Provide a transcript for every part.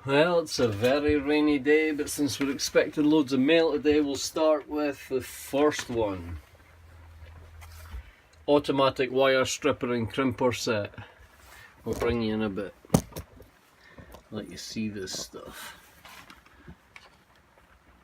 Well, it's a very rainy day, but since we're expecting loads of mail today, we'll start with the first one. Automatic wire stripper and crimper set. We'll bring you in a bit. Let you see this stuff.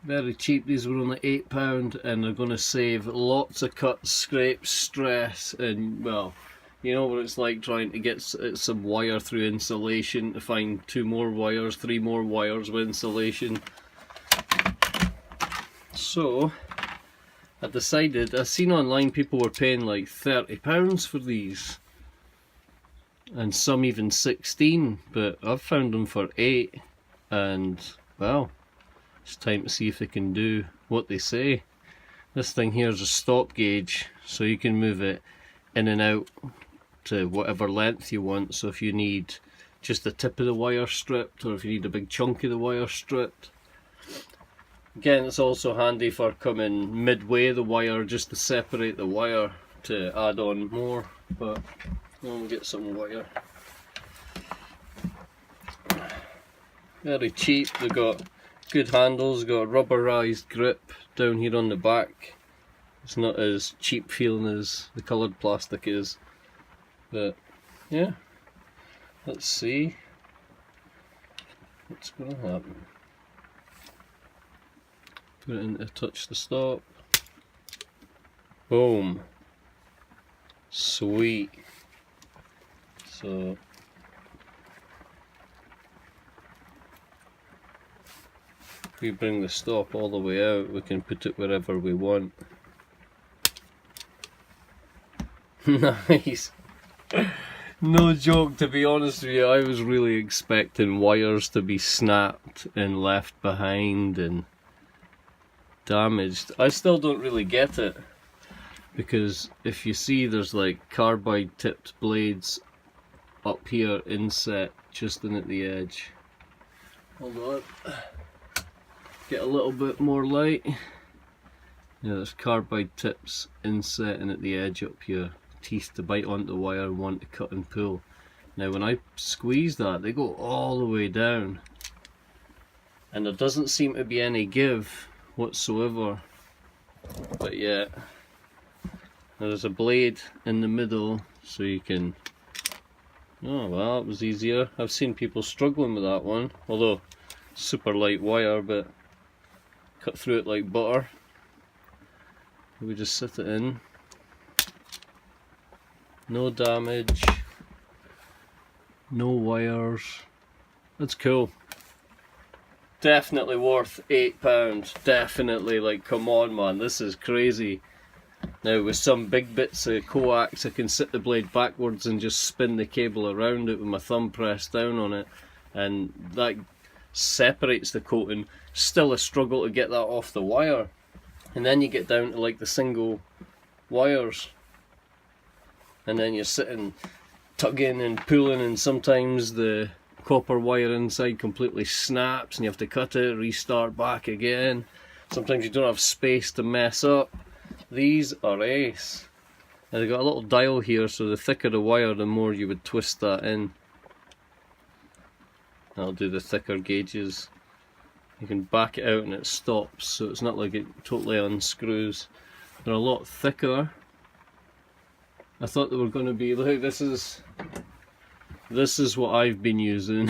Very cheap, these were only £8 and they're going to save lots of cuts, scrapes, stress, and well, you know what it's like trying to get some wire through insulation, to find 2 more wires, 3 more wires with insulation. So I decided, I've seen online people were paying like £30 for these, and some even 16, but I've found them for 8, and well, it's time to see if they can do what they say. This thing here is a stop gauge, so you can move it in and out to whatever length you want. So if you need just the tip of the wire stripped, or if you need a big chunk of the wire stripped. Again, it's also handy for coming midway the wire, just to separate the wire to add on more. But we'll get some wire. Very cheap. They've got good handles, got a rubberised grip down here on the back. It's not as cheap feeling as the coloured plastic is, but yeah, let's see what's going to happen. Put it in to touch the stop. Boom. Sweet. So if we bring the stop all the way out, we can put it wherever we want. Nice. No joke, to be honest with you, I was really expecting wires to be snapped and left behind and damaged. I still don't really get it, because if you see, there's like carbide tipped blades up here inset just in at the edge. Hold on. Get a little bit more light. Yeah, there's carbide tips inset in at the edge up here. Teeth to bite onto the wire and one to cut and pull. Now when I squeeze that, they go all the way down. And there doesn't seem to be any give whatsoever. But yeah, there's a blade in the middle, so you can... Oh well, it was easier. I've seen people struggling with that one. Although, super light wire, but cut through it like butter. We just sit it in. No damage. No wires. That's cool. Definitely worth £8. Definitely, like, come on man, this is crazy. Now with some big bits of coax, I can sit the blade backwards and just spin the cable around it with my thumb pressed down on it, and that separates the coating. Still a struggle to get that off the wire, and then you get down to like the single wires, and then you're sitting tugging and pulling, and sometimes the copper wire inside completely snaps and you have to cut it, restart back again. Sometimes you don't have space to mess up. These are ace. Now they've got a little dial here, so the thicker the wire, the more you would twist that in. That'll do the thicker gauges. You can back it out and it stops, so it's not like it totally unscrews. They're a lot thicker. I thought they were going to be, look, this is what I've been using.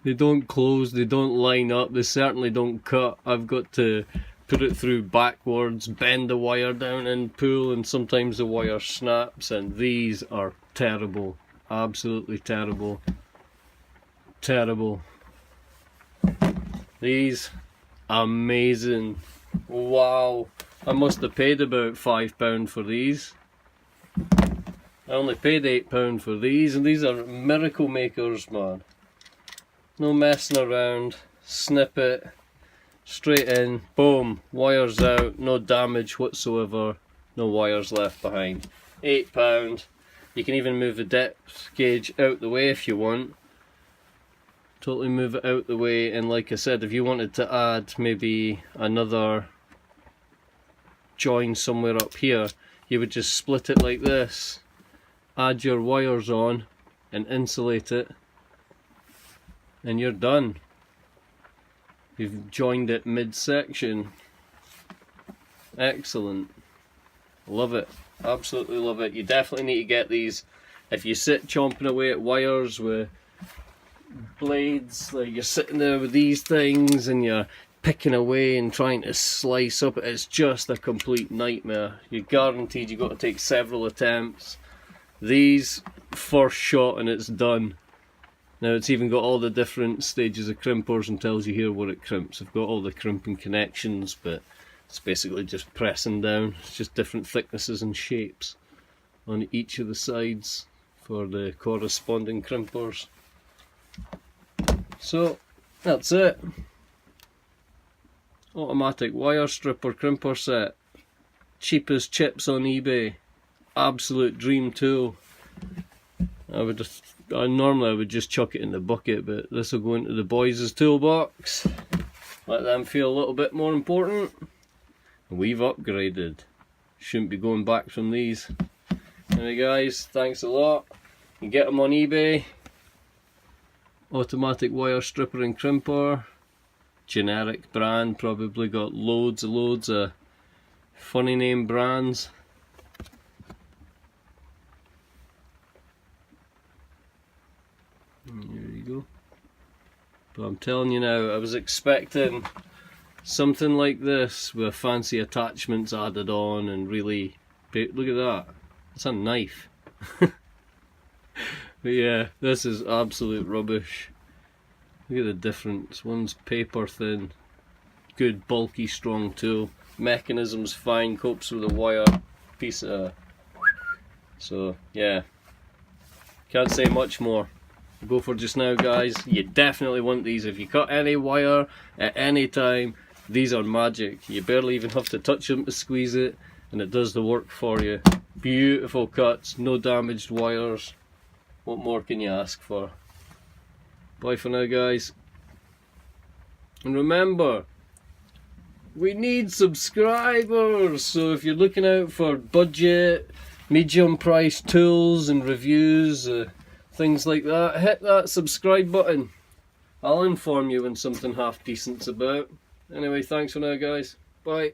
They don't close, they don't line up, they certainly don't cut. I've got to put it through backwards, bend the wire down and pull, and sometimes the wire snaps, and these are terrible. Absolutely terrible. Terrible. These, amazing. Wow. I must have paid about £5 for these. I only paid £8 for these, and these are miracle makers, man. No messing around. Snip it. Straight in. Boom. Wires out. No damage whatsoever. No wires left behind. £8. You can even move the depth gauge out the way if you want. Totally move it out the way, and like I said, if you wanted to add maybe another join somewhere up here, you would just split it like this, add your wires on and insulate it, and you're done. You've joined it mid-section. Excellent. Love it. Absolutely love it. You definitely need to get these. If you sit chomping away at wires with blades, like you're sitting there with these things and you're picking away and trying to slice up, it's just a complete nightmare. You're guaranteed you've got to take several attempts. These, first shot and it's done. Now it's even got all the different stages of crimpers and tells you here what it crimps. I've got all the crimping connections, but it's basically just pressing down. It's just different thicknesses and shapes on each of the sides for the corresponding crimpers. So that's it. Automatic wire stripper crimper set. Cheapest chips on eBay. Absolute dream tool. Normally I would just chuck it in the bucket, but this will go into the boys' toolbox. Let them feel a little bit more important. We've upgraded. Shouldn't be going back from these. Anyway guys, thanks a lot. You get them on eBay. Automatic wire stripper and crimper. Generic brand, probably got loads of funny name brands. There you go. But I'm telling you now, I was expecting something like this with fancy attachments added on and really, look at that, it's a knife. But yeah, this is absolute rubbish. Look at the difference, one's paper thin, good bulky strong tool, mechanism's fine, copes with a wire, piece of, so yeah, can't say much more. Go for just now guys, you definitely want these. If you cut any wire at any time, these are magic. You barely even have to touch them to squeeze it and it does the work for you. Beautiful cuts, no damaged wires. What more can you ask for? Bye for now guys. And remember, we need subscribers, so if you're looking out for budget, medium price tools and reviews, things like that, hit that subscribe button. I'll inform you when something half decent's about. Anyway, thanks for now guys. Bye.